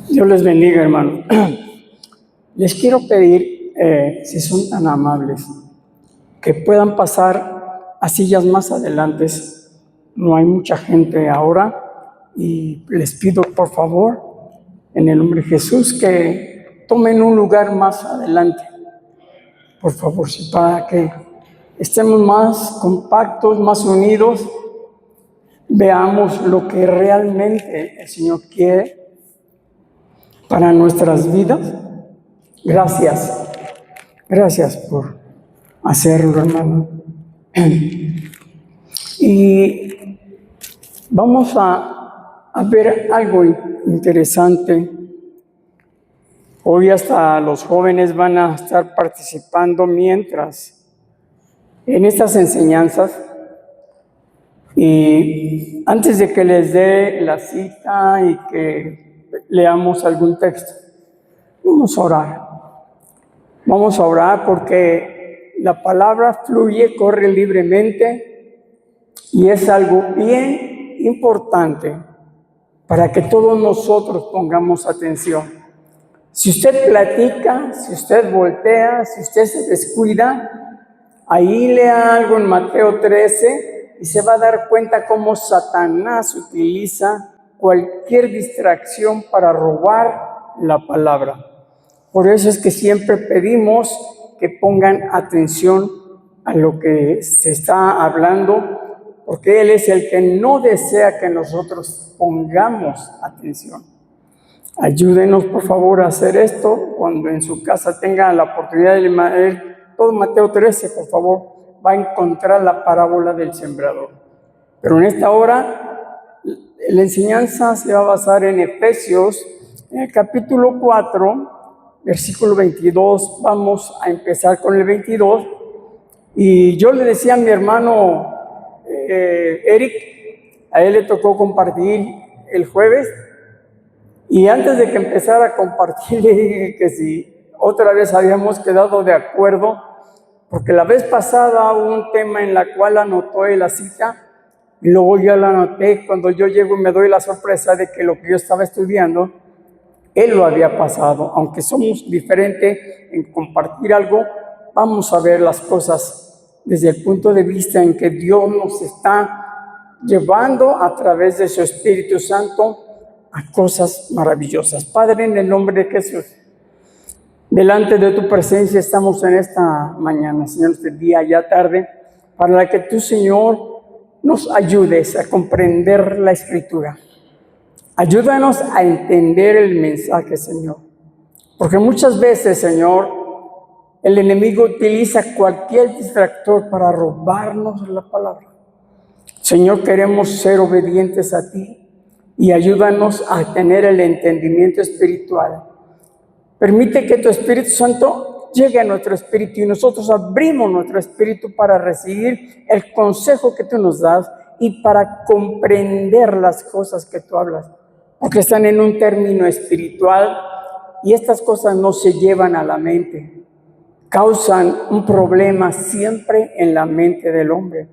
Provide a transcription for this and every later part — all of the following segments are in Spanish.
Dios les bendiga, hermano. Les quiero pedir, si son tan amables, que puedan pasar a sillas más adelante. No hay mucha gente ahora y les pido, por favor, en el nombre de Jesús, que tomen un lugar más adelante. Por favor, sí, para que estemos más compactos, más unidos, veamos lo que realmente el Señor quiere para nuestras vidas. Gracias por hacerlo, hermano. Y vamos a ver algo interesante. Hoy hasta los jóvenes van a estar participando mientras en estas enseñanzas. Y antes de que les dé la cita y que leamos algún texto, vamos a orar. Vamos a orar porque la palabra fluye, corre libremente y es algo bien importante para que todos nosotros pongamos atención. Si usted platica, si usted voltea, si usted se descuida, ahí lea algo en Mateo 13 y se va a dar cuenta cómo Satanás utiliza cualquier distracción para robar la palabra. Por eso es que siempre pedimos que pongan atención a lo que se está hablando, porque Él es el que no desea que nosotros pongamos atención. Ayúdenos, por favor, a hacer esto. Cuando en su casa tengan la oportunidad de leer todo Mateo 13, por favor, va a encontrar la parábola del sembrador. Pero en esta hora, la enseñanza se va a basar en Efesios, en el capítulo 4, versículo 22. Vamos a empezar con el 22. Y yo le decía a mi hermano Eric, a él le tocó compartir el jueves. Y antes de que empezara a compartir, le dije que si otra vez habíamos quedado de acuerdo, porque la vez pasada hubo un tema en la cual anotó la cita, y luego yo la anoté. Cuando yo llego y me doy la sorpresa de que lo que yo estaba estudiando, él lo había pasado. Aunque somos diferentes en compartir algo, vamos a ver las cosas desde el punto de vista en que Dios nos está llevando a través de su Espíritu Santo a cosas maravillosas. Padre, en el nombre de Jesús, delante de tu presencia estamos en esta mañana, Señor, este día ya tarde, para que tú, Señor, nos ayudes a comprender la Escritura. Ayúdanos a entender el mensaje, Señor, porque muchas veces, Señor, el enemigo utiliza cualquier distractor para robarnos la palabra. Señor, queremos ser obedientes a ti. Y ayúdanos a tener el entendimiento espiritual. Permite que tu Espíritu Santo llegue a nuestro espíritu y nosotros abrimos nuestro espíritu para recibir el consejo que tú nos das y para comprender las cosas que tú hablas, porque están en un término espiritual y estas cosas no se llevan a la mente, causan un problema siempre en la mente del hombre,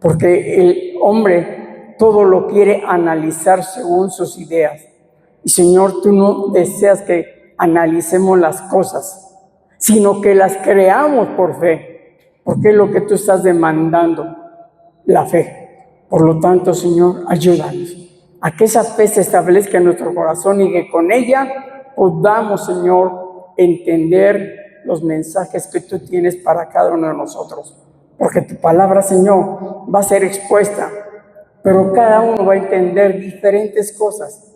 porque el hombre todo lo quiere analizar según sus ideas. Y Señor, tú no deseas que analicemos las cosas, sino que las creamos por fe, porque es lo que tú estás demandando, la fe. Por lo tanto, Señor, ayúdanos a que esa fe se establezca en nuestro corazón y que con ella podamos, Señor, entender los mensajes que tú tienes para cada uno de nosotros. Porque tu palabra, Señor, va a ser expuesta, pero cada uno va a entender diferentes cosas,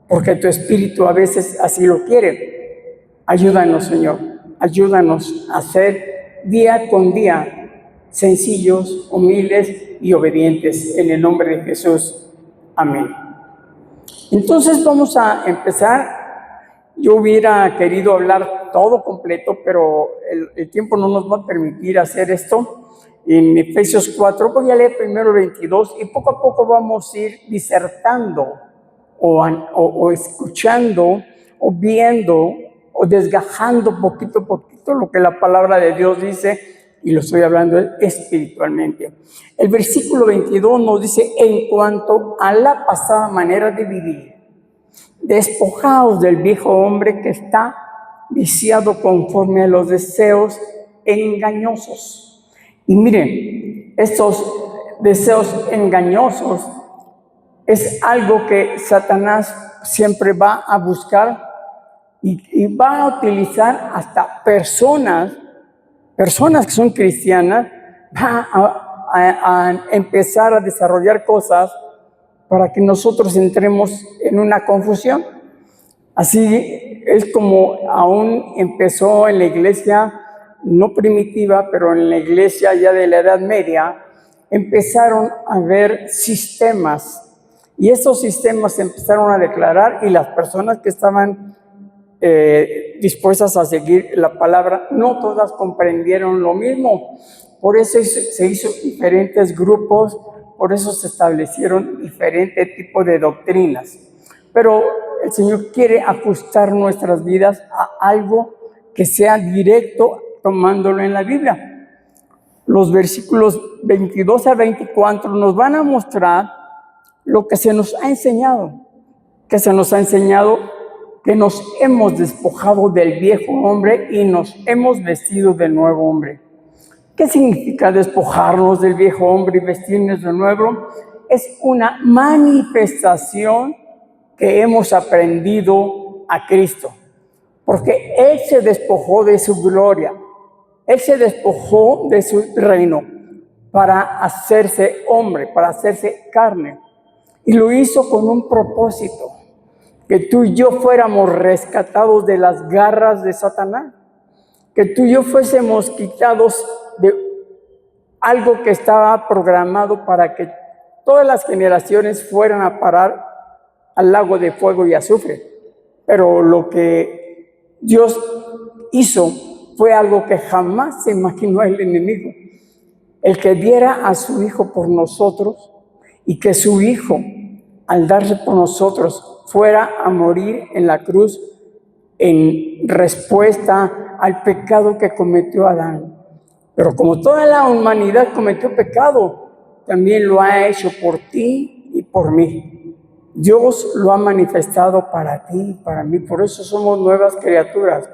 porque tu Espíritu a veces así lo quiere. Ayúdanos, Señor, ayúdanos a ser día con día sencillos, humildes y obedientes, en el nombre de Jesús. Amén. Entonces vamos a empezar. Yo hubiera querido hablar todo completo, pero el tiempo no nos va a permitir hacer esto. En Efesios 4, voy a leer primero 22 y poco a poco vamos a ir disertando o escuchando o viendo o desgajando poquito a poquito lo que la palabra de Dios dice y lo estoy hablando espiritualmente. El versículo 22 nos dice, en cuanto a la pasada manera de vivir, despojaos del viejo hombre que está viciado conforme a los deseos engañosos. Y miren, estos deseos engañosos es algo que Satanás siempre va a buscar y va a utilizar hasta personas que son cristianas, va a empezar a desarrollar cosas para que nosotros entremos en una confusión. Así es como aún empezó en la iglesia, no primitiva, pero en la iglesia ya de la Edad Media, empezaron a haber sistemas. Y esos sistemas se empezaron a declarar y las personas que estaban dispuestas a seguir la palabra, no todas comprendieron lo mismo. Por eso se hizo diferentes grupos, por eso se establecieron diferentes tipos de doctrinas. Pero el Señor quiere ajustar nuestras vidas a algo que sea directo, tomándolo en la Biblia. Los versículos 22 a 24 nos van a mostrar lo que se nos ha enseñado, que nos hemos despojado del viejo hombre y nos hemos vestido del nuevo hombre. ¿Qué significa despojarnos del viejo hombre y vestirnos del nuevo? Es una manifestación que hemos aprendido a Cristo, porque Él se despojó de su gloria, Él se despojó de su reino para hacerse hombre, para hacerse carne, y lo hizo con un propósito, que tú y yo fuéramos rescatados de las garras de Satanás, que tú y yo fuésemos quitados de algo que estaba programado para que todas las generaciones fueran a parar al lago de fuego y azufre. Pero lo que Dios hizo fue algo que jamás se imaginó el enemigo, el que diera a su Hijo por nosotros y que su Hijo, al darse por nosotros, fuera a morir en la cruz en respuesta al pecado que cometió Adán. Pero como toda la humanidad cometió pecado, también lo ha hecho por ti y por mí. Dios lo ha manifestado para ti y para mí. Por eso somos nuevas criaturas.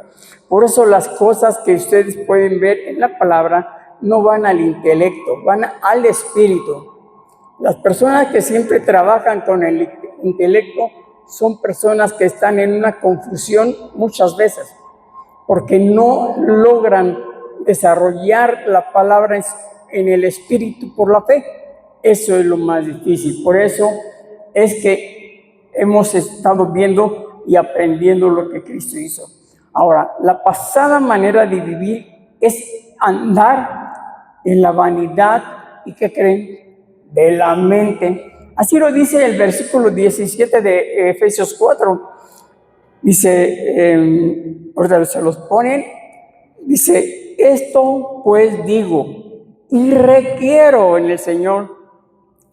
Por eso las cosas que ustedes pueden ver en la palabra no van al intelecto, van al espíritu. Las personas que siempre trabajan con el intelecto son personas que están en una confusión muchas veces, porque no logran desarrollar la palabra en el espíritu por la fe. Eso es lo más difícil. Por eso es que hemos estado viendo y aprendiendo lo que Cristo hizo. Ahora, la pasada manera de vivir es andar en la vanidad y ¿qué creen? De la mente. Así lo dice el versículo 17 de Efesios 4. Dice, ahorita se los ponen, dice, esto pues digo y requiero en el Señor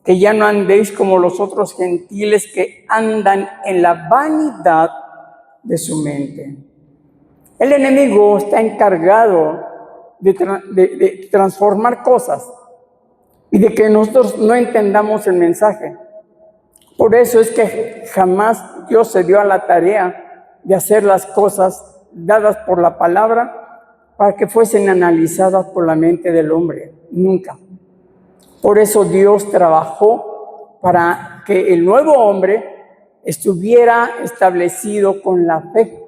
que ya no andéis como los otros gentiles que andan en la vanidad de su mente. El enemigo está encargado de transformar cosas y de que nosotros no entendamos el mensaje. Por eso es que jamás Dios se dio a la tarea de hacer las cosas dadas por la palabra para que fuesen analizadas por la mente del hombre. Nunca. Por eso Dios trabajó para que el nuevo hombre estuviera establecido con la fe,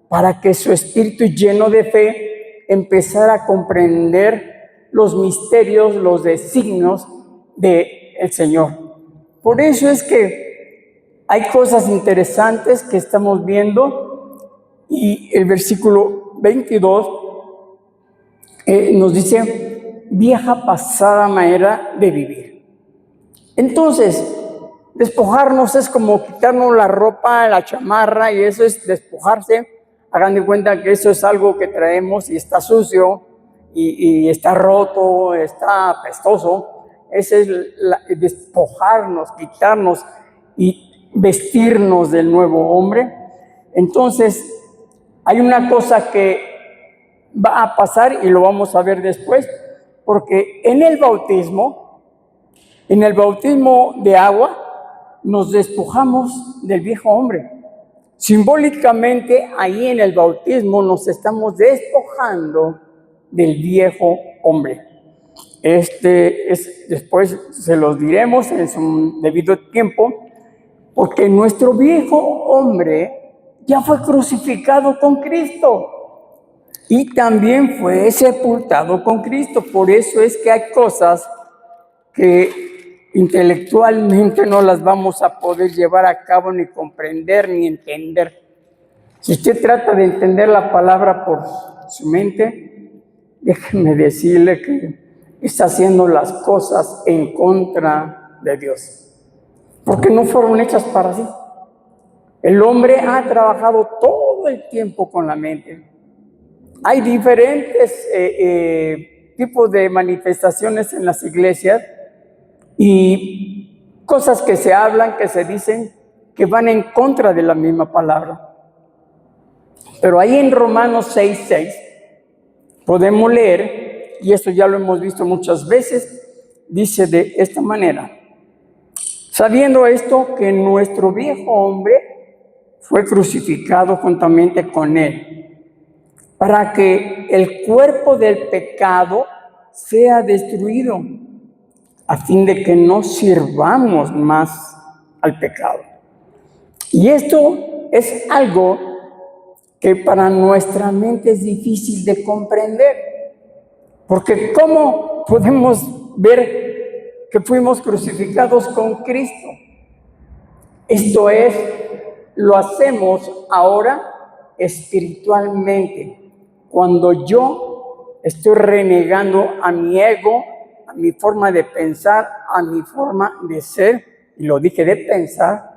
para que su espíritu lleno de fe empezara a comprender los misterios, los designios del Señor. Por eso es que hay cosas interesantes que estamos viendo y el versículo 22 nos dice, vieja pasada manera de vivir. Entonces, despojarnos es como quitarnos la ropa, la chamarra, y eso es despojarse. Hagan de cuenta que eso es algo que traemos y está sucio, y está roto, está apestoso. Ese es despojarnos, quitarnos y vestirnos del nuevo hombre. Entonces, hay una cosa que va a pasar y lo vamos a ver después, porque en el bautismo de agua, nos despojamos del viejo hombre. Simbólicamente, ahí en el bautismo nos estamos despojando del viejo hombre. Después se los diremos en su debido tiempo, porque nuestro viejo hombre ya fue crucificado con Cristo y también fue sepultado con Cristo. Por eso es que hay cosas que intelectualmente no las vamos a poder llevar a cabo, ni comprender, ni entender. Si usted trata de entender la palabra por su mente, déjeme decirle que está haciendo las cosas en contra de Dios, porque no fueron hechas para sí. El hombre ha trabajado todo el tiempo con la mente. Hay diferentes tipos de manifestaciones en las iglesias y cosas que se hablan, que se dicen, que van en contra de la misma palabra. Pero ahí en Romanos 6:6 podemos leer, y esto ya lo hemos visto muchas veces, dice de esta manera: sabiendo esto, que nuestro viejo hombre fue crucificado juntamente con él, para que el cuerpo del pecado sea destruido, a fin de que no sirvamos más al pecado. Y esto es algo que para nuestra mente es difícil de comprender, porque ¿cómo podemos ver que fuimos crucificados con Cristo? Esto es, lo hacemos ahora espiritualmente, cuando yo estoy renegando a mi ego, a mi forma de pensar, a mi forma de ser, y lo dije de pensar,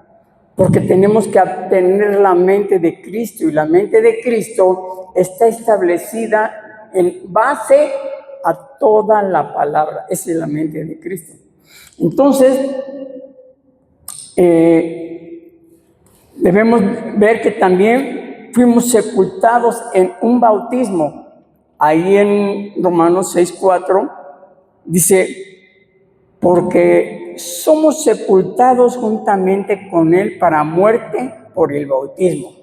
porque tenemos que tener la mente de Cristo, y la mente de Cristo está establecida en base a toda la palabra. Esa es la mente de Cristo. Entonces, debemos ver que también fuimos sepultados en un bautismo. Ahí en Romanos 6:4 dice: porque somos sepultados juntamente con él para muerte por el bautismo.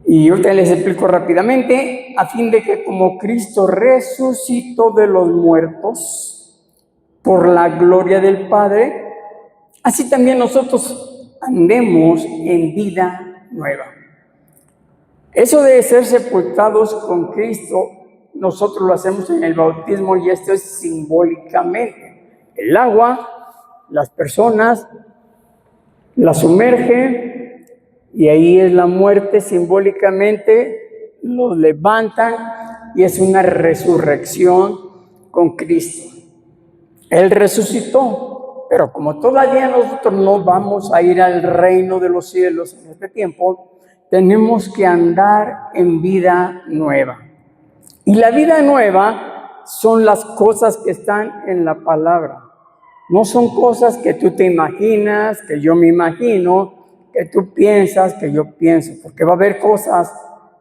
Y ahorita les explico rápidamente: a fin de que como Cristo resucitó de los muertos por la gloria del Padre, así también nosotros andemos en vida nueva. Eso de ser sepultados con Cristo, nosotros lo hacemos en el bautismo, y esto es simbólicamente. El agua, las personas, la sumerge, y ahí es la muerte simbólicamente, los levantan, y es una resurrección con Cristo. Él resucitó, pero como todavía nosotros no vamos a ir al reino de los cielos en este tiempo, tenemos que andar en vida nueva. Y la vida nueva son las cosas que están en la palabra. No son cosas que tú te imaginas, que yo me imagino, que tú piensas, que yo pienso, porque va a haber cosas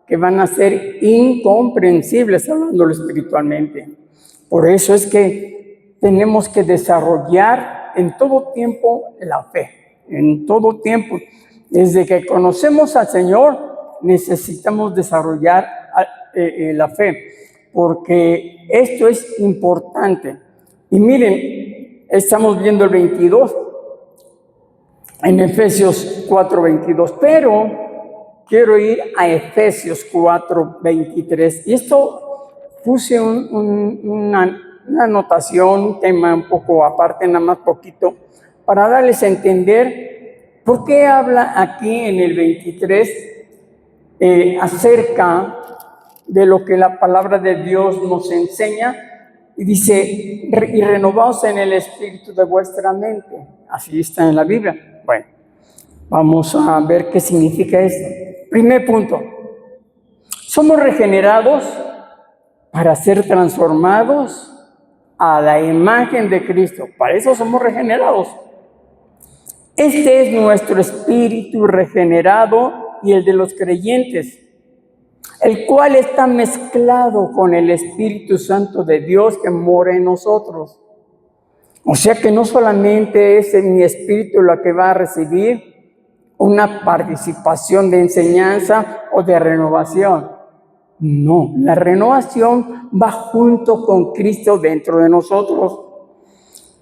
que van a ser incomprensibles hablándolo espiritualmente. Por eso es que tenemos que desarrollar en todo tiempo la fe, en todo tiempo. Desde que conocemos al Señor, necesitamos desarrollar la fe, porque esto es importante. Y miren, estamos viendo el 22, en Efesios 4:22, pero quiero ir a Efesios 4:23. Y esto puse una anotación, un tema un poco aparte, nada más poquito, para darles a entender por qué habla aquí en el 23 acerca de lo que la palabra de Dios nos enseña. Y dice: y renovaos en el espíritu de vuestra mente. Así está en la Biblia. Bueno, vamos a ver qué significa esto. Primer punto: somos regenerados para ser transformados a la imagen de Cristo. Para eso somos regenerados. Este es nuestro espíritu regenerado y el de los creyentes. el cual está mezclado con el Espíritu Santo de Dios que mora en nosotros. O sea que no solamente es mi espíritu lo que va a recibir una participación de enseñanza o de renovación. No, la renovación va junto con Cristo dentro de nosotros.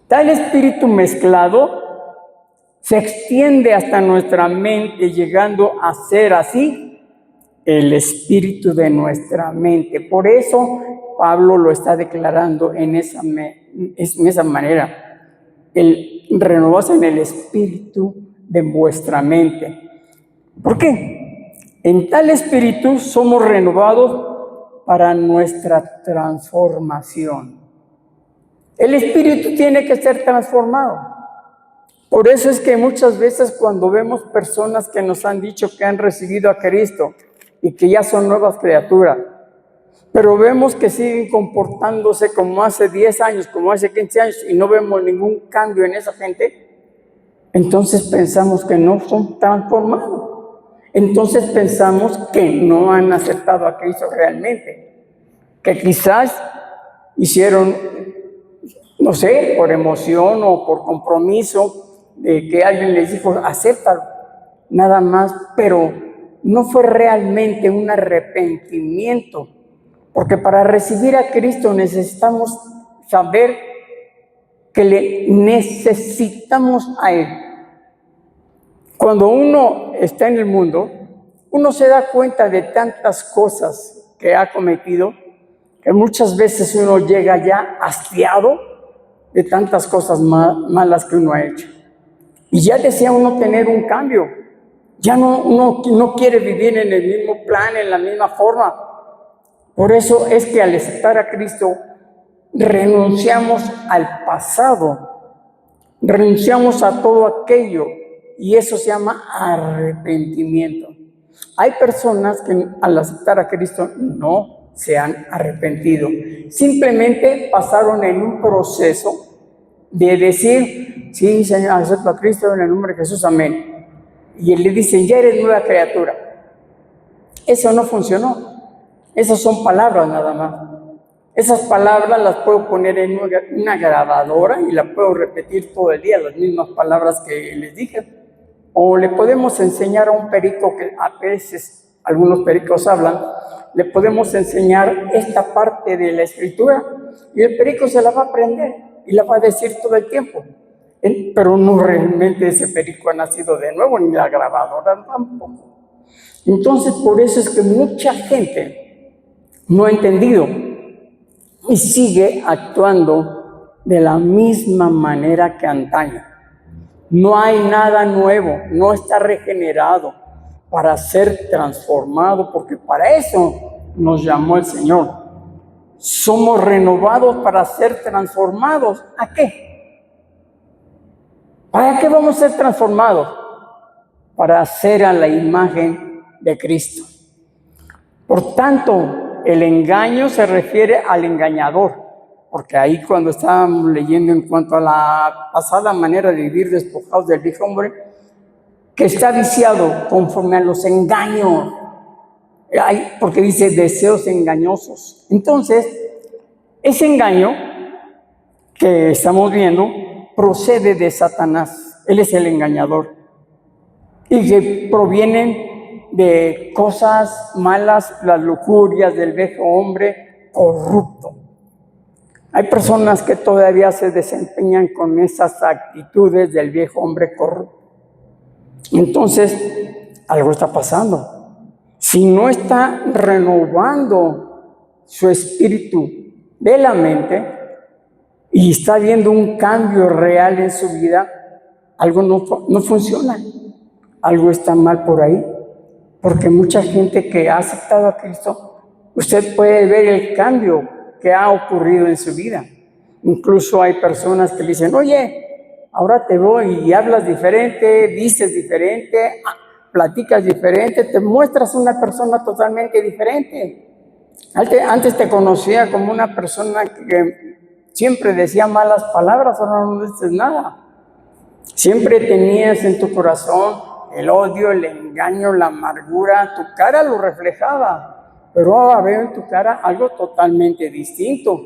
Tal espíritu mezclado se extiende hasta nuestra mente, llegando a ser así el espíritu de nuestra mente. Por eso Pablo lo está declarando en esa manera. El renovarse en el espíritu de vuestra mente. ¿Por qué? En tal espíritu somos renovados para nuestra transformación. El espíritu tiene que ser transformado. Por eso es que muchas veces cuando vemos personas que nos han dicho que han recibido a Cristo y que ya son nuevas criaturas, pero vemos que siguen comportándose como hace 10 años, como hace 15 años, y no vemos ningún cambio en esa gente, entonces pensamos que no son transformados. Entonces pensamos que no han aceptado a Cristo realmente, que quizás hicieron, no sé, por emoción o por compromiso, de que alguien les dijo, acéptalo, nada más, pero no fue realmente un arrepentimiento, porque para recibir a Cristo necesitamos saber que le necesitamos a Él. Cuando uno está en el mundo, uno se da cuenta de tantas cosas que ha cometido, que muchas veces uno llega ya hastiado de tantas cosas malas que uno ha hecho. Y ya desea uno tener un cambio. Ya uno no quiere vivir en el mismo plan, en la misma forma. Por eso es que al aceptar a Cristo, renunciamos al pasado, renunciamos a todo aquello, y eso se llama arrepentimiento. Hay personas que al aceptar a Cristo no se han arrepentido, simplemente pasaron en un proceso de decir, sí, Señor, acepto a Cristo en el nombre de Jesús, amén. Y él le dice, ya eres nueva criatura. Eso no funcionó. Esas son palabras nada más. Esas palabras las puedo poner en una grabadora y las puedo repetir todo el día, las mismas palabras que les dije. O le podemos enseñar a un perico, que a veces algunos pericos hablan, le podemos enseñar esta parte de la escritura y el perico se la va a aprender y la va a decir todo el tiempo. Pero no realmente ese perico ha nacido de nuevo, ni la grabadora tampoco. Entonces, por eso es que mucha gente no ha entendido y sigue actuando de la misma manera que antaño. No hay nada nuevo, no está regenerado para ser transformado, porque para eso nos llamó el Señor. Somos renovados para ser transformados. ¿A qué? ¿Para qué vamos a ser transformados? Para ser a la imagen de Cristo. Por tanto, el engaño se refiere al engañador, porque ahí cuando estábamos leyendo en cuanto a la pasada manera de vivir despojados del viejo hombre, que está viciado conforme a los engaños, porque dice deseos engañosos. Entonces, ese engaño que estamos viendo procede de Satanás. Él es el engañador. Y que provienen de cosas malas, las lujurias del viejo hombre corrupto. Hay personas que todavía se desempeñan con esas actitudes del viejo hombre corrupto. Entonces, algo está pasando. Si no está renovando su espíritu de la mente y está viendo un cambio real en su vida, algo no funciona. Algo está mal por ahí. Porque mucha gente que ha aceptado a Cristo, usted puede ver el cambio que ha ocurrido en su vida. Incluso hay personas que le dicen, oye, ahora te voy y hablas diferente, dices diferente, platicas diferente, te muestras una persona totalmente diferente. Antes te conocía como una persona que siempre decía malas palabras, ahora no dices nada. Siempre tenías en tu corazón el odio, el engaño, la amargura, tu cara lo reflejaba. pero ahora veo en tu cara algo totalmente distinto.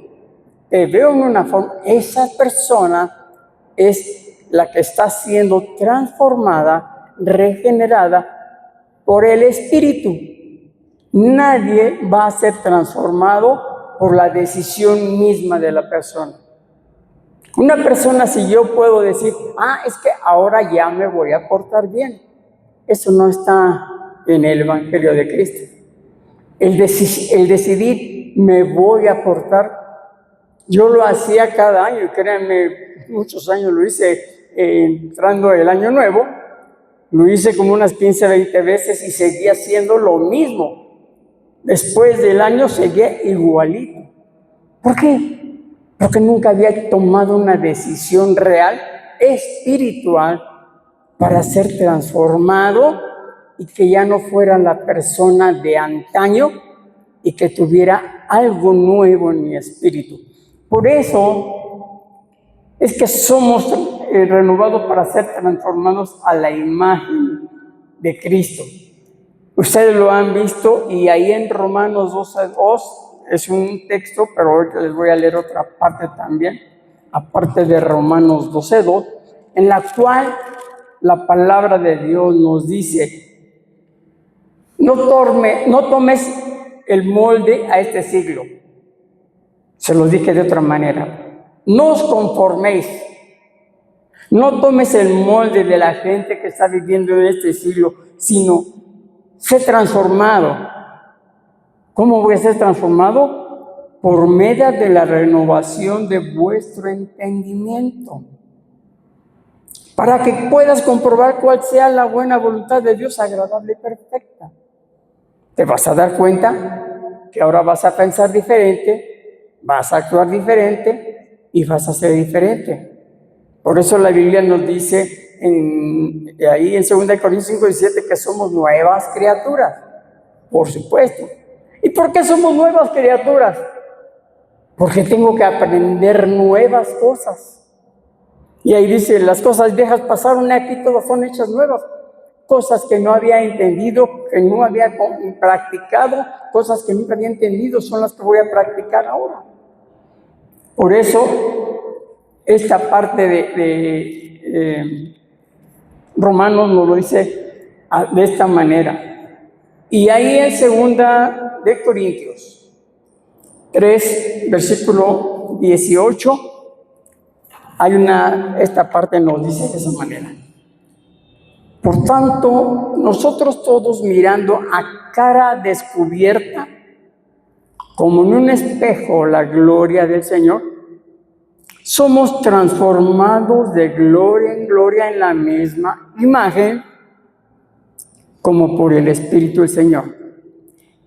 Te veo en una forma, esa persona es la que está siendo transformada, regenerada por el Espíritu. Nadie va a ser transformado por la decisión misma de la persona. Una persona, si yo puedo decir, es que ahora ya me voy a portar bien, eso no está en el Evangelio de Cristo. El decidir, me voy a portar. Yo lo hacía cada año, y créanme, muchos años lo hice entrando el año nuevo, lo hice como unas 15, 20 veces y seguía haciendo lo mismo. Después del año seguía igualito. ¿Por qué? Porque nunca había tomado una decisión real, espiritual, para ser transformado y que ya no fuera la persona de antaño y que tuviera algo nuevo en mi espíritu. Por eso es que somos renovados para ser transformados a la imagen de Cristo. Ustedes lo han visto y ahí en Romanos 12:2 es un texto, pero hoy les voy a leer otra parte también, aparte de Romanos 12:2, en la cual la palabra de Dios nos dice, no tomes el molde a este siglo. Se los dije de otra manera. No os conforméis. No tomes el molde de la gente que está viviendo en este siglo, sino sé transformado. ¿Cómo voy a ser transformado? Por medio de la renovación de vuestro entendimiento. Para que puedas comprobar cuál sea la buena voluntad de Dios, agradable y perfecta. Te vas a dar cuenta que ahora vas a pensar diferente, vas a actuar diferente y vas a ser diferente. Por eso la Biblia nos dice ahí en 2 Corintios 5:17 que somos nuevas criaturas, por supuesto. ¿Y por qué somos nuevas criaturas? Porque tengo que aprender nuevas cosas. Y ahí dice, las cosas viejas pasaron, aquí todas son hechas nuevas. Cosas que no había entendido, que no había practicado, cosas que nunca había entendido son las que voy a practicar ahora. Por eso, esta parte de Romanos nos lo dice de esta manera. Y ahí en 2 Corintios 3, versículo 18, esta parte nos dice de esa manera. Por tanto, nosotros todos mirando a cara descubierta, como en un espejo, la gloria del Señor, somos transformados de gloria en gloria en la misma imagen, como por el Espíritu del Señor.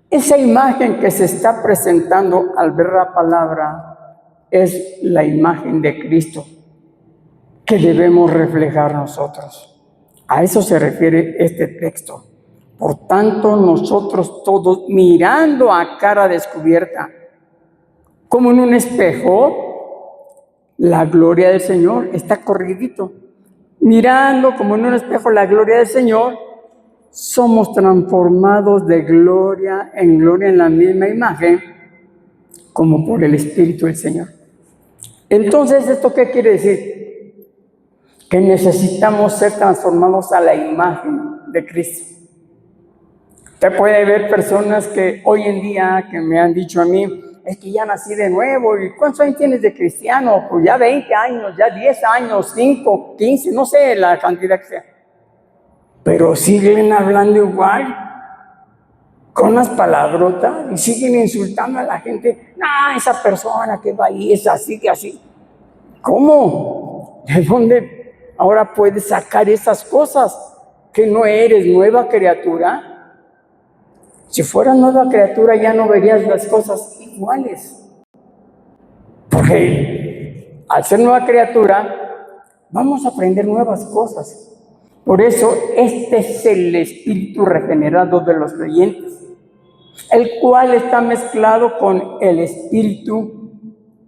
Esa imagen que se está presentando al ver la palabra es la imagen de Cristo que debemos reflejar nosotros. A eso se refiere este texto. Por tanto, nosotros todos mirando a cara descubierta, como en un espejo, la gloria del Señor está corridito. Mirando como en un espejo la gloria del Señor, somos transformados de gloria en la misma imagen, como por el Espíritu del Señor. Entonces, ¿esto qué quiere decir? Que necesitamos ser transformados a la imagen de Cristo. Usted puede ver personas que hoy en día que me han dicho a mí, es que ya nací de nuevo. ¿Y cuántos años tienes de cristiano? Pues ya 20 años, ya 10 años, 5, 15, no sé la cantidad que sea. Pero siguen hablando igual, con unas palabrotas, y siguen insultando a la gente. No, esa persona que va ahí es así, que así. ¿Cómo? ¿De dónde ahora puedes sacar esas cosas? ¿Que no eres nueva criatura? Si fueras nueva criatura ya no verías las cosas iguales. Porque al ser nueva criatura vamos a aprender nuevas cosas. Por eso este es el espíritu regenerado de los creyentes, el cual está mezclado con el Espíritu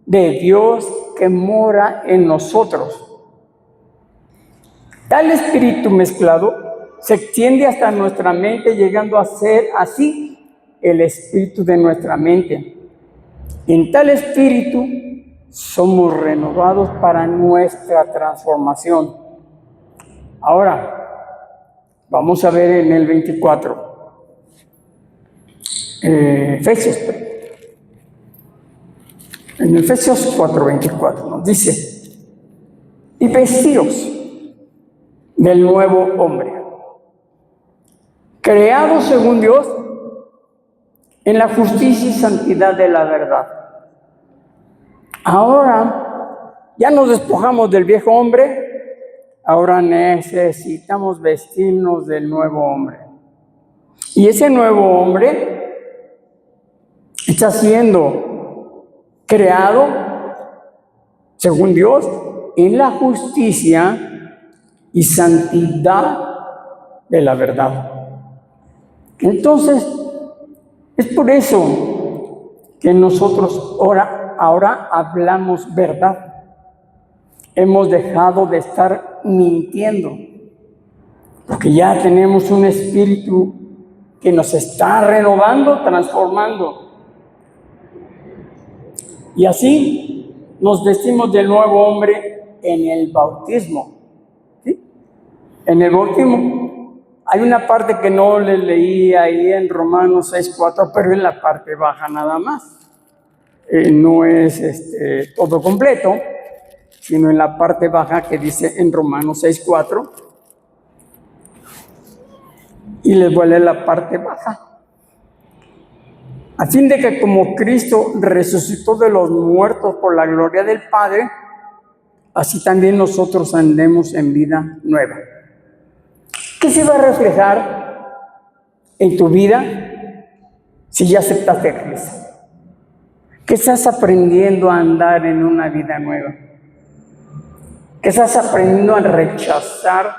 de Dios que mora en nosotros. Tal espíritu mezclado se extiende hasta nuestra mente, llegando a ser así el espíritu de nuestra mente. En tal espíritu somos renovados para nuestra transformación. Ahora, vamos a ver en el 24. Efesios. En Efesios 4:24 nos dice: y vestidos del nuevo hombre, creado según Dios en la justicia y santidad de la verdad. Ahora ya nos despojamos del viejo hombre, ahora necesitamos vestirnos del nuevo hombre. Y ese nuevo hombre está siendo creado, según Dios, en la justicia y santidad de la verdad. Entonces, es por eso que nosotros ahora hablamos verdad. Hemos dejado de estar mintiendo, porque ya tenemos un espíritu que nos está renovando, transformando. Y así nos vestimos del nuevo hombre en el bautismo. ¿Sí? En el bautismo hay una parte que no les leí ahí en Romanos 6:4, pero en la parte baja nada más. No es todo completo, sino en la parte baja que dice en Romanos 6:4. Y les voy a leer la parte baja. A fin de que como Cristo resucitó de los muertos por la gloria del Padre, así también nosotros andemos en vida nueva. ¿Qué se va a reflejar en tu vida si ya aceptaste a Cristo? ¿Qué estás aprendiendo a andar en una vida nueva? ¿Qué estás aprendiendo a rechazar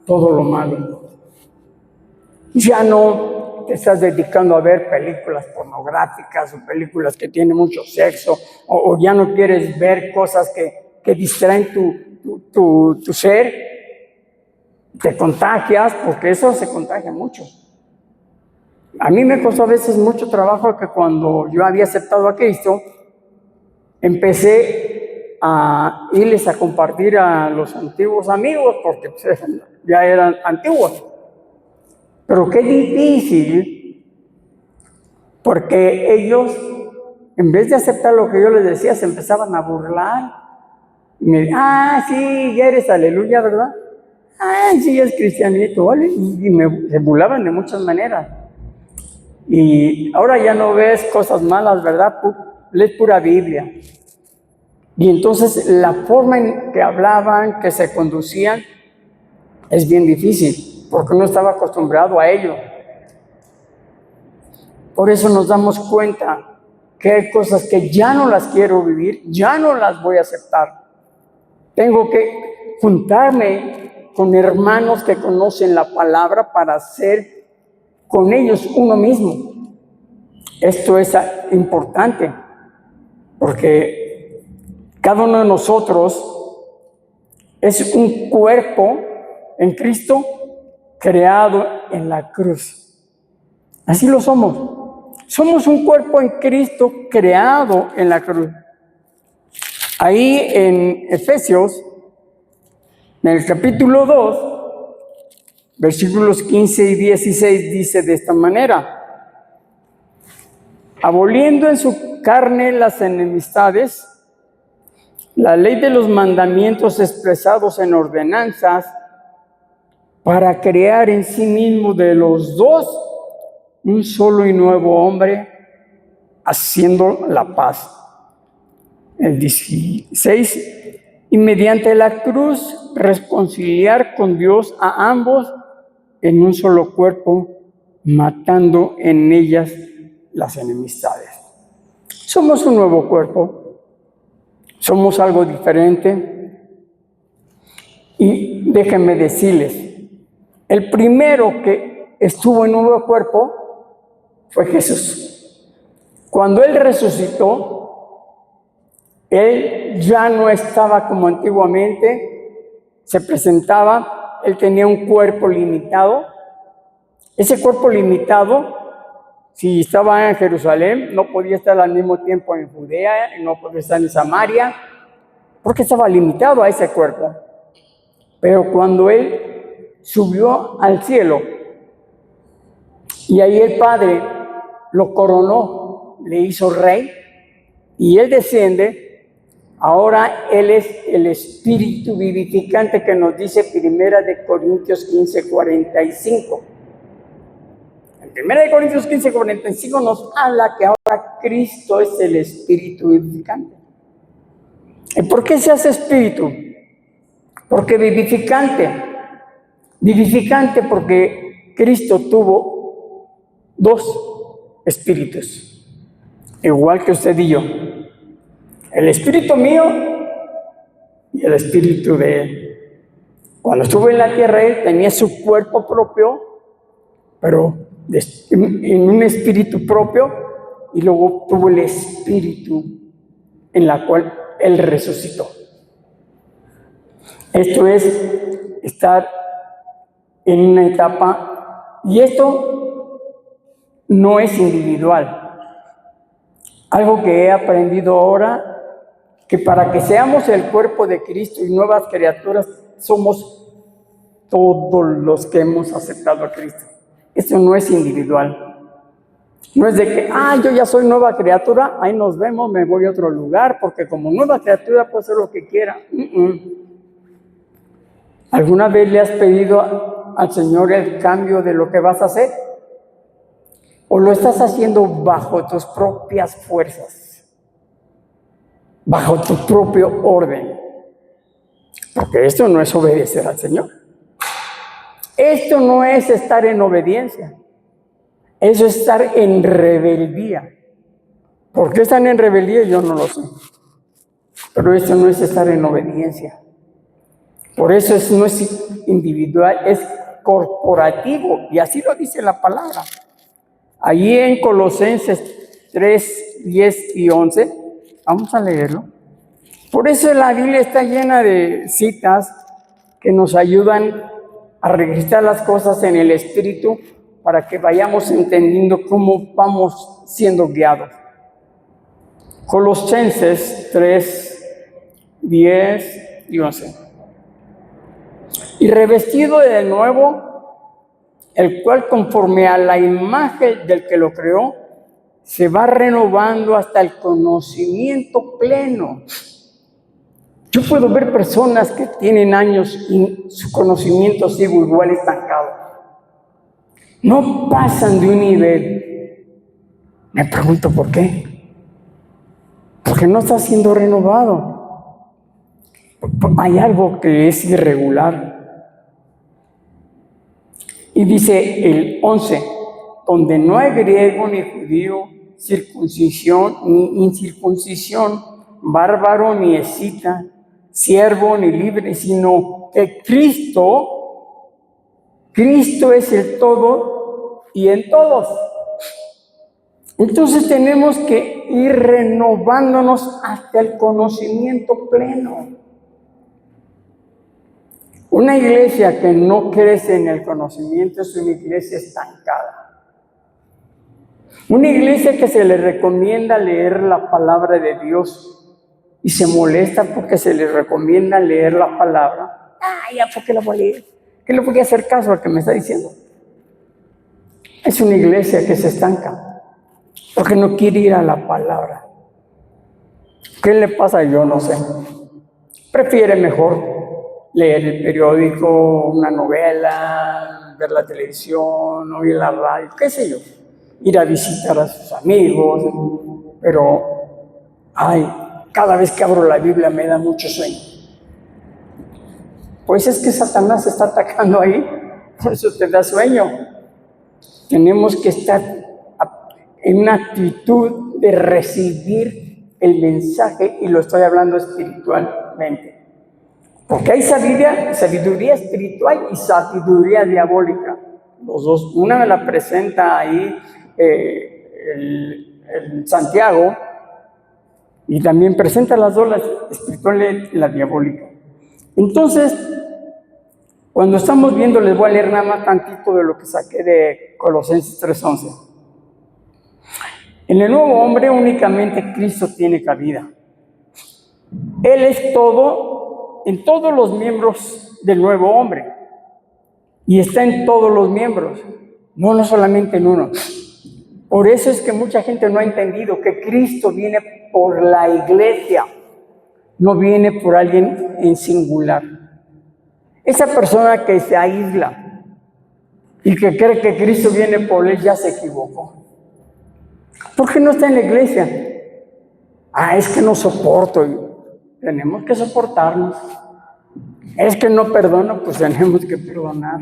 todo lo malo? Ya no te estás dedicando a ver películas pornográficas o películas que tienen mucho sexo, o ya no quieres ver cosas que distraen tu ser. Te contagias, porque eso se contagia mucho. A mí me costó a veces mucho trabajo que cuando yo había aceptado a Cristo, empecé a irles a compartir a los antiguos amigos, porque ya eran antiguos. Pero qué difícil, porque ellos, en vez de aceptar lo que yo les decía, se empezaban a burlar. Y me decían, sí, ya eres aleluya, ¿verdad? Sí, ya es cristianito, ¿vale? Y se burlaban de muchas maneras. Y ahora ya no ves cosas malas, ¿verdad? Lees pura Biblia. Y entonces la forma en que hablaban, que se conducían, es bien difícil, porque no estaba acostumbrado a ello. Por eso nos damos cuenta que hay cosas que ya no las quiero vivir, ya no las voy a aceptar. Tengo que juntarme con hermanos que conocen la palabra para ser con ellos uno mismo. Esto es importante, porque cada uno de nosotros es un cuerpo en Cristo creado en la cruz. Así lo somos. Somos un cuerpo en Cristo creado en la cruz. Ahí en Efesios, en el capítulo 2, versículos 15 y 16, dice de esta manera: aboliendo en su carne las enemistades, la ley de los mandamientos expresados en ordenanzas, para crear en sí mismo de los dos un solo y nuevo hombre, haciendo la paz. El 16, y mediante la cruz reconciliar con Dios a ambos en un solo cuerpo, matando en ellas las enemistades. Somos un nuevo cuerpo, somos algo diferente. Y déjenme decirles, el primero que estuvo en un nuevo cuerpo fue Jesús. Cuando Él resucitó, Él ya no estaba como antiguamente, se presentaba, Él tenía un cuerpo limitado. Ese cuerpo limitado si estaba en Jerusalén, no podía estar al mismo tiempo en Judea, no podía estar en Samaria, porque estaba limitado a ese cuerpo. Pero cuando Él subió al cielo, y ahí el Padre lo coronó, le hizo rey, y Él desciende, ahora Él es el Espíritu vivificante que nos dice 1 Corintios 15:45. En 1 Corintios 15:45 nos habla que ahora Cristo es el Espíritu vivificante. ¿Y por qué se hace Espíritu? Porque vivificante. Vivificante porque Cristo tuvo 2 espíritus, igual que usted y yo. El espíritu mío y el espíritu de Él. Cuando estuvo en la tierra, Él tenía su cuerpo propio, pero en un espíritu propio, y luego tuvo el espíritu en la cual Él resucitó. Esto es estar en una etapa, y esto no es individual. Algo que he aprendido ahora, que para que seamos el cuerpo de Cristo y nuevas criaturas, somos todos los que hemos aceptado a Cristo. Esto no es individual. No es de que, yo ya soy nueva criatura, ahí nos vemos, me voy a otro lugar, porque como nueva criatura puedo hacer lo que quiera. ¿Alguna vez le has pedido al Señor el cambio de lo que vas a hacer? ¿O lo estás haciendo bajo tus propias fuerzas? Bajo tu propio orden. Porque esto no es obedecer al Señor. Esto no es estar en obediencia. Eso es estar en rebeldía. ¿Por qué están en rebeldía? Yo no lo sé. Pero esto no es estar en obediencia. Por eso no es individual, es corporativo. Y así lo dice la palabra. Allí en Colosenses 3, 10 y 11, vamos a leerlo. Por eso la Biblia está llena de citas que nos ayudan a registrar las cosas en el Espíritu para que vayamos entendiendo cómo vamos siendo guiados. Colosenses 3, 10 y 11. Y revestido de nuevo, el cual conforme a la imagen del que lo creó, se va renovando hasta el conocimiento pleno. Yo puedo ver personas que tienen años y su conocimiento sigue igual estancado. No pasan de un nivel. Me pregunto por qué. Porque no está siendo renovado. Hay algo que es irregular. Y dice el 11, donde no hay griego ni judío, circuncisión ni incircuncisión, bárbaro ni escita, siervo ni libre, sino que Cristo es el todo y en todos. Entonces tenemos que ir renovándonos hasta el conocimiento pleno. Una iglesia que no crece en el conocimiento es una iglesia estancada. Una iglesia que se le recomienda leer la palabra de Dios y se molesta porque se le recomienda leer la palabra. Ya, ¿por qué la voy a leer? ¿Qué le voy a hacer caso al que me está diciendo? Es una iglesia que se estanca porque no quiere ir a la palabra. ¿Qué le pasa? Yo no sé. Prefiere mejor leer el periódico, una novela, ver la televisión, oír la radio, qué sé yo, ir a visitar a sus amigos, pero cada vez que abro la Biblia me da mucho sueño. Pues es que Satanás está atacando ahí, por eso te da sueño. Tenemos que estar en una actitud de recibir el mensaje, y lo estoy hablando espiritualmente. Porque hay sabiduría espiritual y sabiduría diabólica. Los dos, una me la presenta ahí el Santiago, y también presenta las dos, la espiritual y la diabólica. Entonces, cuando estamos viendo, les voy a leer nada más tantito de lo que saqué de Colosenses 3:11. En el nuevo hombre únicamente Cristo tiene cabida. Él es todo en todos los miembros del nuevo hombre. Y está en todos los miembros, no solamente en uno. Por eso es que mucha gente no ha entendido que Cristo viene por la iglesia, no viene por alguien en singular. Esa persona que se aísla y que cree que Cristo viene por él ya se equivocó. ¿Por qué no está en la iglesia? Es que no soporto. Tenemos que soportarnos. Es que no perdono, pues tenemos que perdonar.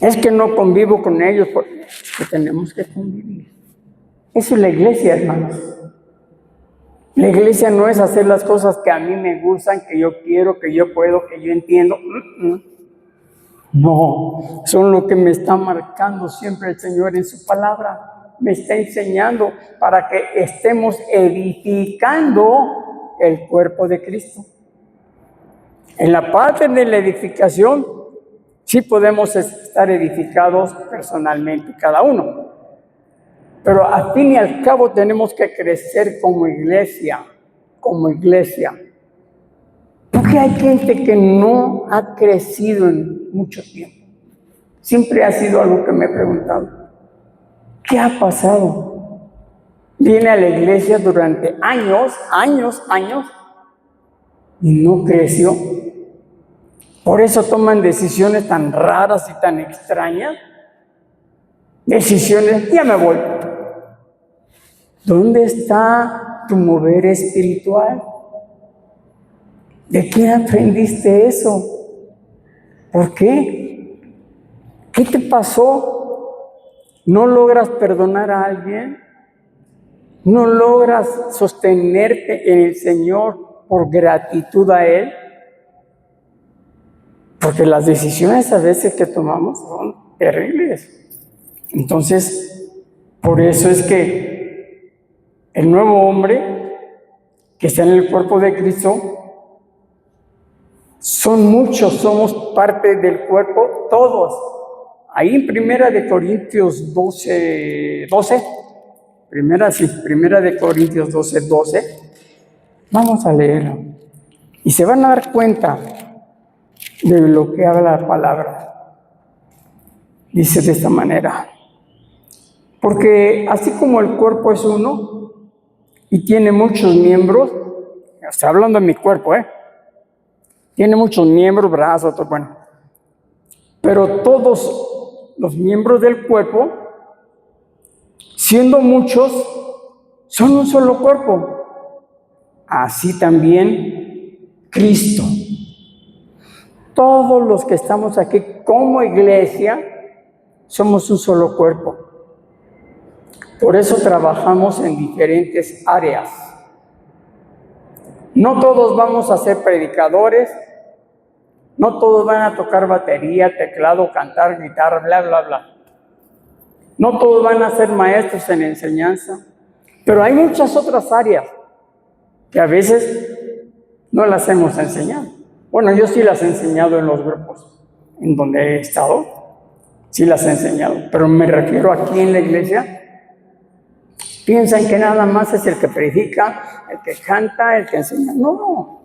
Es que no convivo con ellos, pues tenemos que convivir. Eso es la iglesia, hermanos. La iglesia no es hacer las cosas que a mí me gustan, que yo quiero, que yo puedo, que yo entiendo. No, son lo que me está marcando siempre el Señor en su palabra. Me está enseñando para que estemos edificando el cuerpo de Cristo. En la parte de la edificación, sí podemos estar edificados personalmente, cada uno. Pero al fin y al cabo tenemos que crecer como iglesia, Porque hay gente que no ha crecido en mucho tiempo. Siempre ha sido algo que me he preguntado. ¿Qué ha pasado? Viene a la iglesia durante años, y no creció. Por eso toman decisiones tan raras y tan extrañas. Decisiones, ya me voy. ¿Dónde está tu mover espiritual? ¿De quién aprendiste eso? ¿Por qué? ¿Qué te pasó? ¿No logras perdonar a alguien? ¿No logras sostenerte en el Señor por gratitud a Él? Porque las decisiones a veces que tomamos son terribles. Entonces, por eso es que el nuevo hombre que está en el cuerpo de Cristo, son muchos, somos parte del cuerpo, todos. Ahí en Primera de Corintios 12, Primera de Corintios 12, vamos a leerlo. Y se van a dar cuenta de lo que habla la palabra. Dice de esta manera: porque así como el cuerpo es uno y tiene muchos miembros, está hablando de mi cuerpo, tiene muchos miembros, brazos, todo, bueno, pero todos los miembros del cuerpo, siendo muchos, son un solo cuerpo. Así también Cristo. Todos los que estamos aquí como iglesia somos un solo cuerpo. Por eso trabajamos en diferentes áreas. No todos vamos a ser predicadores, no todos van a tocar batería, teclado, cantar, guitarra, bla, bla, bla. No todos van a ser maestros en enseñanza, pero hay muchas otras áreas que a veces no las hemos enseñado. Bueno, yo sí las he enseñado en los grupos en donde he estado, sí las he enseñado, pero me refiero aquí en la iglesia. Piensan que nada más es el que predica, el que canta, el que enseña. No.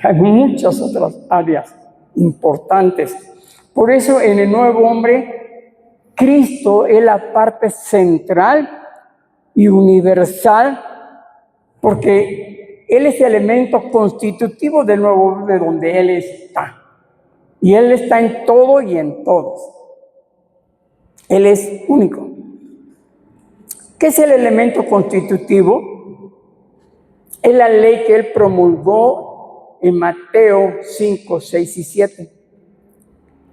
Hay muchas otras áreas importantes. Por eso en el nuevo hombre, Cristo es la parte central y universal, porque Él es el elemento constitutivo del nuevo hombre donde Él está. Y Él está en todo y en todos. Él es único. ¿Qué es el elemento constitutivo? Es la ley que Él promulgó en Mateo 5, 6 y 7.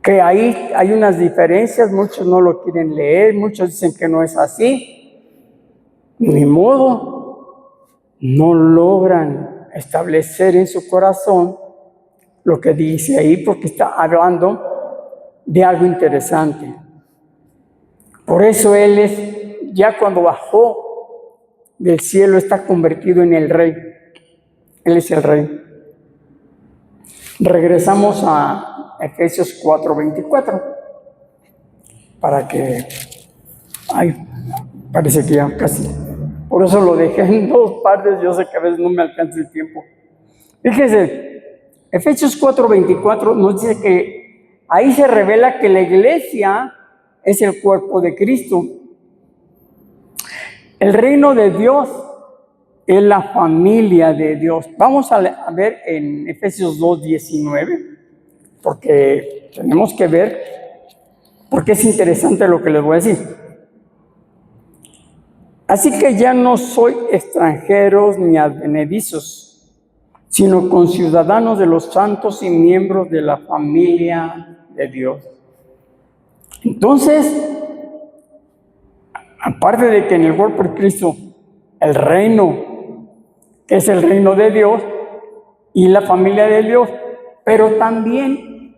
Que ahí hay unas diferencias, muchos no lo quieren leer, muchos dicen que no es así. Ni modo, no logran establecer en su corazón lo que dice ahí, porque está hablando de algo interesante. Por eso Él es, ya cuando bajó del cielo, está convertido en el Rey. Él es el Rey. Regresamos a Efesios 4:24 para que Ay, parece que ya casi. Por eso lo dejé en dos partes. Yo sé que a veces no me alcanza el tiempo. Fíjese, Efesios 4:24 nos dice que ahí se revela que la iglesia es el cuerpo de Cristo. El reino de Dios es la familia de Dios. Vamos a ver en Efesios 2:19, porque tenemos que ver, porque es interesante lo que les voy a decir. Así que ya no soy extranjeros ni advenedizos, sino conciudadanos de los santos y miembros de la familia de Dios. Entonces, aparte de que en el cuerpo de Cristo, el reino es el reino de Dios y la familia de Dios, pero también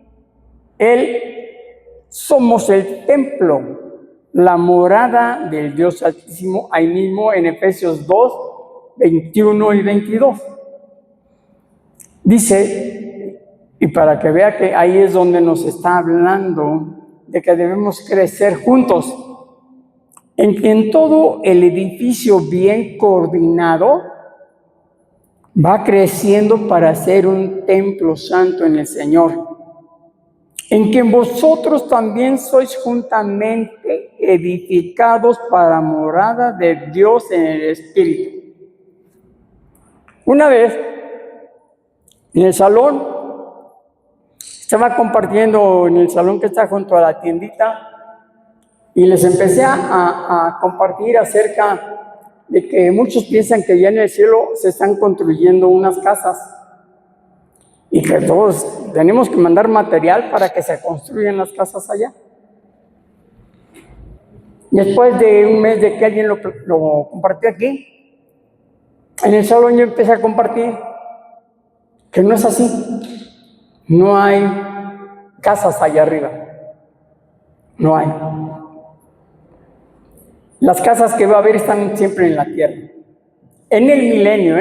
somos el templo, la morada del Dios Altísimo, ahí mismo en Efesios 2:21 y 22. Dice, y para que vea que ahí es donde nos está hablando de que debemos crecer juntos, en todo el edificio bien coordinado, va creciendo para ser un templo santo en el Señor, en quien vosotros también sois juntamente edificados para morada de Dios en el Espíritu. Una vez, en el salón, estaba compartiendo en el salón que está junto a la tiendita, y les empecé a compartir acerca de que muchos piensan que ya en el cielo se están construyendo unas casas y que todos tenemos que mandar material para que se construyan las casas allá. Después de un mes de que alguien lo compartió aquí, en el salón yo empecé a compartir que no es así. No hay casas allá arriba. No hay. Las casas que va a haber están siempre en la tierra. En el milenio,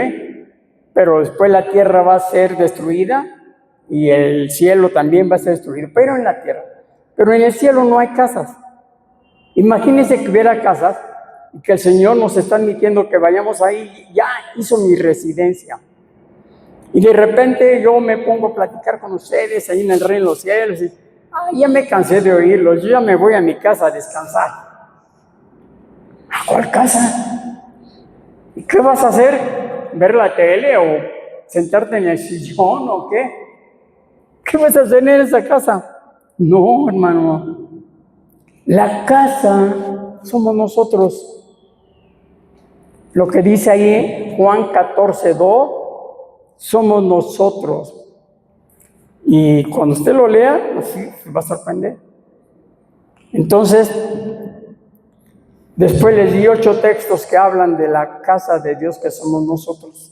pero después la tierra va a ser destruida y el cielo también va a ser destruido, pero en la tierra. Pero en el cielo no hay casas. Imagínense que hubiera casas y que el Señor nos está admitiendo que vayamos ahí, ya hizo mi residencia. Y de repente yo me pongo a platicar con ustedes ahí en el reino de los cielos y ya me cansé de oírlos, yo ya me voy a mi casa a descansar. ¿A cuál casa? ¿Y qué vas a hacer? ¿Ver la tele o sentarte en el sillón o qué? ¿Qué vas a hacer en esa casa? No, hermano. La casa somos nosotros. Lo que dice ahí Juan 14:2, somos nosotros. Y cuando usted lo lea, así se va a sorprender. Entonces, después les di 8 textos que hablan de la casa de Dios que somos nosotros.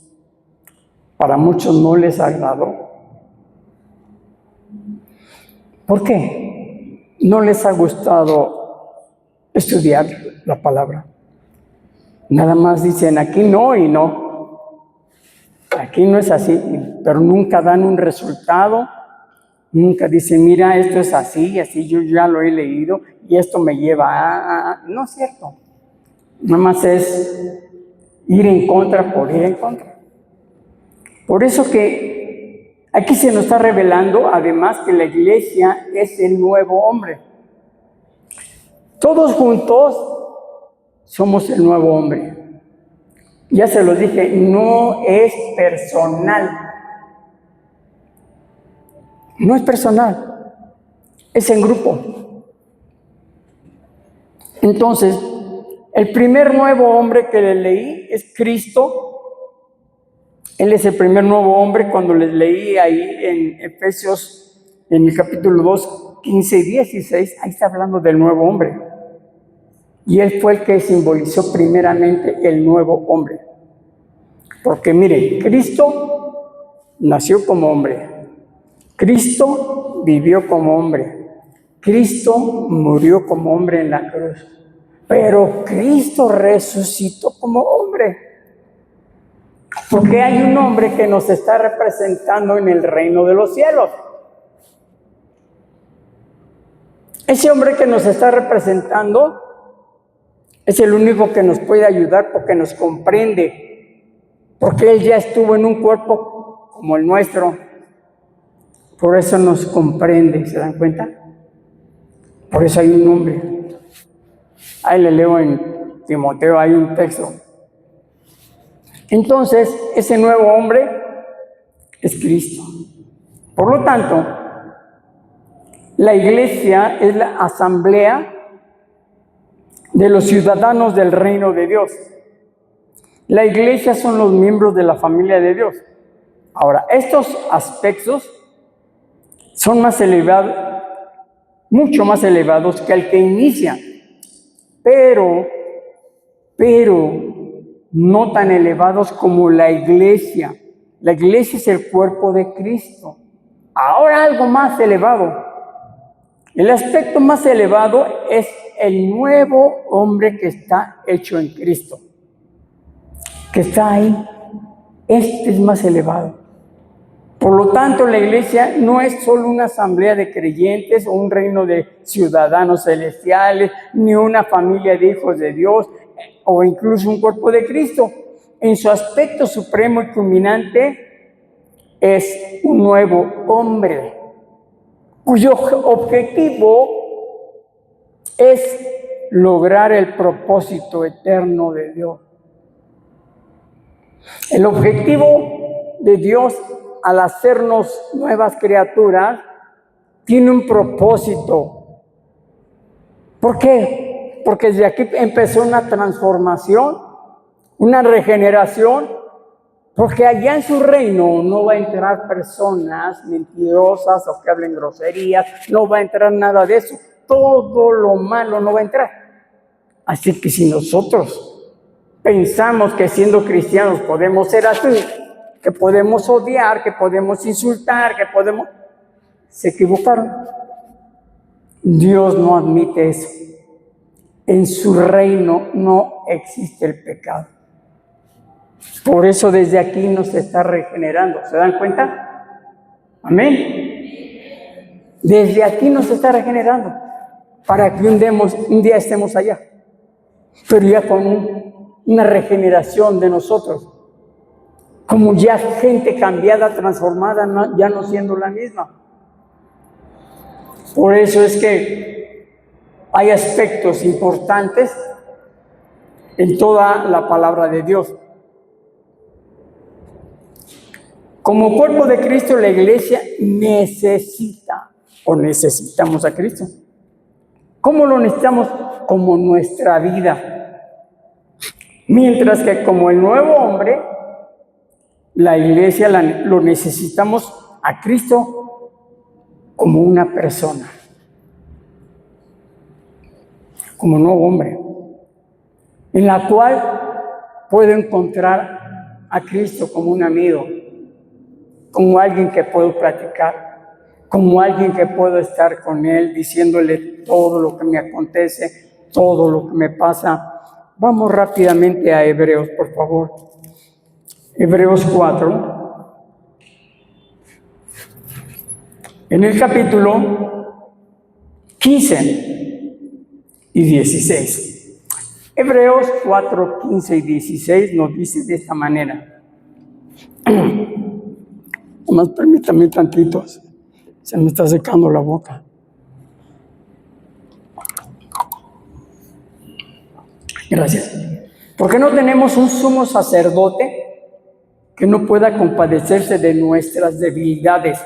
Para muchos no les agradó. ¿Por qué? No les ha gustado estudiar la palabra. Nada más dicen aquí no y no. Aquí no es así, pero nunca dan un resultado. Nunca dicen, mira, esto es así, así, yo ya lo he leído y esto me lleva a... No es cierto. Nada más es ir en contra por ir en contra. Por eso que aquí se nos está revelando, además, que la iglesia es el nuevo hombre. Todos juntos somos el nuevo hombre. Ya se los dije, no es personal. No es personal, es en grupo. Entonces, el primer nuevo hombre que les leí es Cristo. Él es el primer nuevo hombre cuando les leí ahí en Efesios, en el capítulo 2, 15 y 16, ahí está hablando del nuevo hombre. Y él fue el que simbolizó primeramente el nuevo hombre. Porque mire, Cristo nació como hombre. Cristo vivió como hombre. Cristo murió como hombre en la cruz. Pero Cristo resucitó como hombre. Porque hay un hombre que nos está representando en el reino de los cielos. Ese hombre que nos está representando Es el único que nos puede ayudar porque nos comprende, porque Él ya estuvo en un cuerpo como el nuestro. Por eso nos comprende, ¿se dan cuenta? Por eso hay un nombre. Ahí le leo en Timoteo, hay un texto. Entonces, ese nuevo hombre es Cristo. Por lo tanto, la iglesia es la asamblea de los ciudadanos del reino de Dios. La iglesia son los miembros de la familia de Dios. Ahora, estos aspectos son más elevados, mucho más elevados que el que inicia, pero no tan elevados como la iglesia. La iglesia es el cuerpo de Cristo. Ahora algo más elevado. El aspecto más elevado es el nuevo hombre que está hecho en Cristo, que está ahí. Este es más elevado. Por lo tanto, la iglesia no es solo una asamblea de creyentes o un reino de ciudadanos celestiales, ni una familia de hijos de Dios, o incluso un cuerpo de Cristo. En su aspecto supremo y culminante es un nuevo hombre, cuyo objetivo es lograr el propósito eterno de Dios. El objetivo de Dios al hacernos nuevas criaturas tiene un propósito. ¿Por qué? Porque desde aquí empezó una transformación, una regeneración, porque allá en su reino no va a entrar personas mentirosas o que hablen groserías, no va a entrar nada de eso. Todo lo malo no va a entrar. Así que si nosotros pensamos que siendo cristianos podemos ser así, que podemos odiar, que podemos insultar, que podemos... Se equivocaron. Dios no admite eso. En su reino no existe el pecado. Por eso desde aquí nos está regenerando. ¿Se dan cuenta? Amén. Desde aquí nos está regenerando para que un día estemos allá. Pero ya con una regeneración de nosotros. Como ya gente cambiada, transformada, ya no siendo la misma. Por eso es que hay aspectos importantes en toda la palabra de Dios. Como cuerpo de Cristo, la iglesia necesitamos a Cristo. ¿Cómo lo necesitamos? Como nuestra vida. Mientras que como el nuevo hombre, la iglesia lo necesitamos a Cristo como una persona, como nuevo hombre, en la cual puedo encontrar a Cristo como un amigo, como alguien que puedo platicar, como alguien que puedo estar con Él diciéndole todo lo que me acontece, todo lo que me pasa. Vamos rápidamente a Hebreos, por favor. Hebreos 4. En el capítulo 15 y 16. Hebreos 4, 15 y 16 nos dice de esta manera. Nomás permítame tantito, se me está secando la boca. Gracias. ¿Por qué no tenemos un sumo sacerdote que no pueda compadecerse de nuestras debilidades,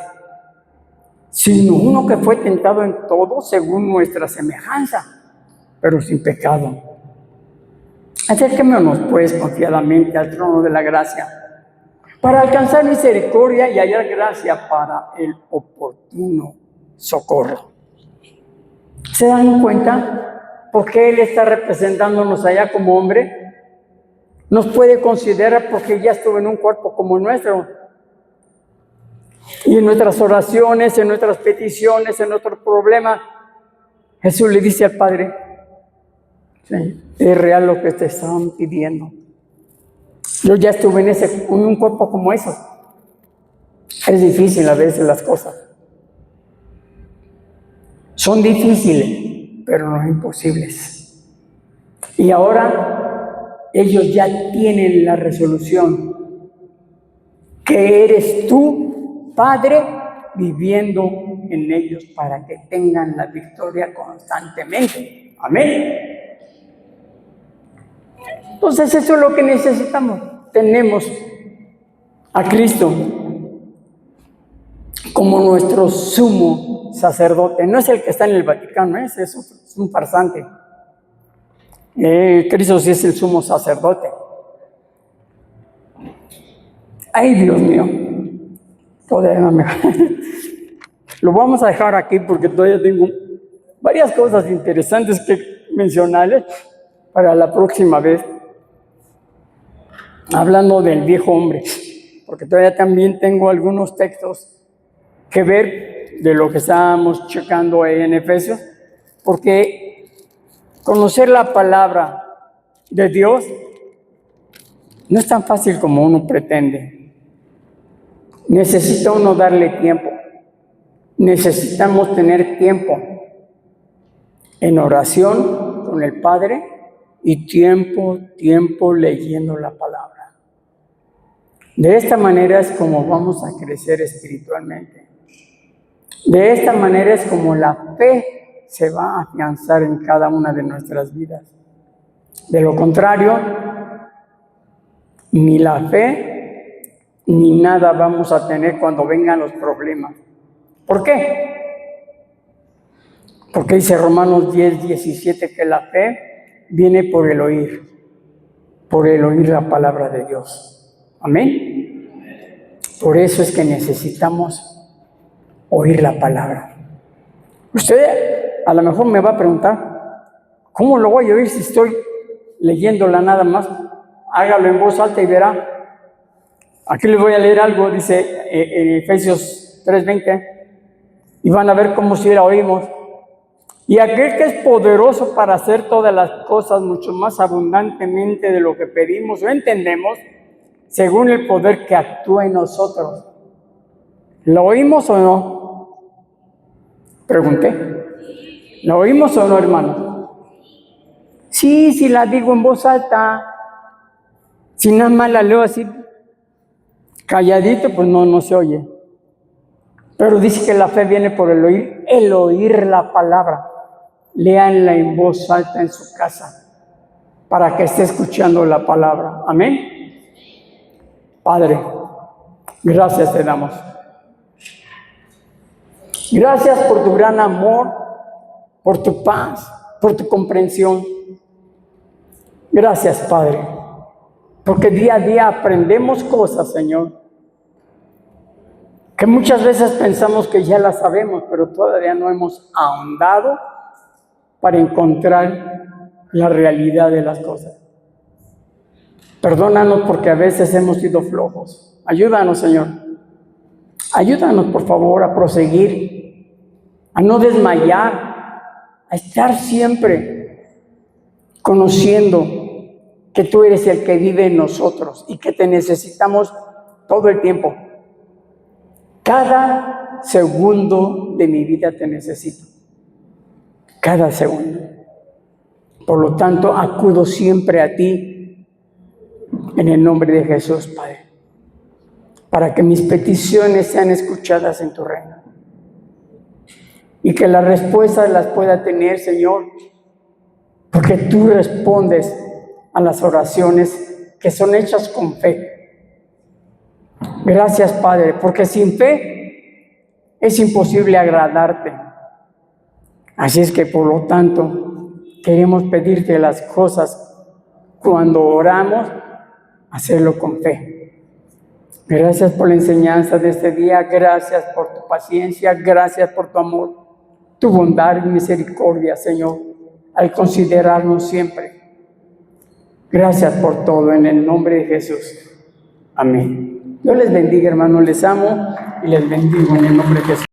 sino uno que fue tentado en todo según nuestra semejanza, pero sin pecado? Acérquemonos pues confiadamente al trono de la gracia, para alcanzar misericordia y hallar gracia para el oportuno socorro. ¿Se dan cuenta por qué Él está representándonos allá como hombre? Nos puede considerar porque ya estuvo en un cuerpo como el nuestro. Y en nuestras oraciones, en nuestras peticiones, en nuestros problemas, Jesús le dice al Padre, sí, es real lo que te estaban pidiendo. Yo ya estuve en un cuerpo como esos. Es difícil a veces las cosas. Son difíciles, pero no imposibles. Y ahora ellos ya tienen la resolución que eres tú, Padre, viviendo en ellos para que tengan la victoria constantemente. Amén. Entonces eso es lo que necesitamos. Tenemos a Cristo como nuestro sumo sacerdote. No es el que está en el Vaticano, es un farsante. Cristo sí es el sumo sacerdote. Ay, Dios mío. Lo vamos a dejar aquí porque todavía tengo varias cosas interesantes que mencionarles para la próxima vez. Hablando del viejo hombre, porque todavía también tengo algunos textos que ver de lo que estábamos checando ahí en Efesios, porque conocer la palabra de Dios no es tan fácil como uno pretende. Necesita uno darle tiempo. Necesitamos tener tiempo en oración con el Padre y tiempo leyendo la palabra. De esta manera es como vamos a crecer espiritualmente. De esta manera es como la fe se va a afianzar en cada una de nuestras vidas. De lo contrario, ni la fe ni nada vamos a tener cuando vengan los problemas. ¿Por qué? Porque dice Romanos 10:17 que la fe viene por el oír la palabra de Dios. Amén. Por eso es que necesitamos oír la palabra. Usted a lo mejor me va a preguntar, ¿cómo lo voy a oír si estoy leyéndola nada más? Hágalo en voz alta y verá. Aquí les voy a leer algo, dice en Efesios 3:20, y van a ver cómo si la oímos. Y aquel que es poderoso para hacer todas las cosas mucho más abundantemente de lo que pedimos o entendemos, según el poder que actúa en nosotros. ¿Lo oímos o no? Pregunté. ¿Lo oímos o no, hermano? Sí, si la digo en voz alta. Si nada más la leo así, calladito, pues no se oye. Pero dice que la fe viene por el oír la palabra. Léanla en voz alta en su casa, para que esté escuchando la palabra. Amén. Padre, gracias te damos. Gracias por tu gran amor, por tu paz, por tu comprensión. Gracias, Padre, porque día a día aprendemos cosas, Señor, que muchas veces pensamos que ya las sabemos, pero todavía no hemos ahondado para encontrar la realidad de las cosas. Perdónanos porque a veces hemos sido flojos. Ayúdanos, Señor. Ayúdanos, por favor, a proseguir, a no desmayar, a estar siempre conociendo que tú eres el que vive en nosotros y que te necesitamos todo el tiempo. Cada segundo de mi vida te necesito. Cada segundo. Por lo tanto, acudo siempre a ti en el nombre de Jesús, Padre, para que mis peticiones sean escuchadas en tu reino y que las respuestas las pueda tener, Señor, porque tú respondes a las oraciones que son hechas con fe. Gracias, Padre, porque sin fe es imposible agradarte. Así es que, por lo tanto, queremos pedirte las cosas cuando oramos, hacerlo con fe. Gracias por la enseñanza de este día, gracias por tu paciencia, gracias por tu amor, tu bondad y misericordia, Señor, al considerarnos siempre. Gracias por todo, en el nombre de Jesús. Amén. Dios les bendiga, hermanos, les amo y les bendigo en el nombre de Jesús.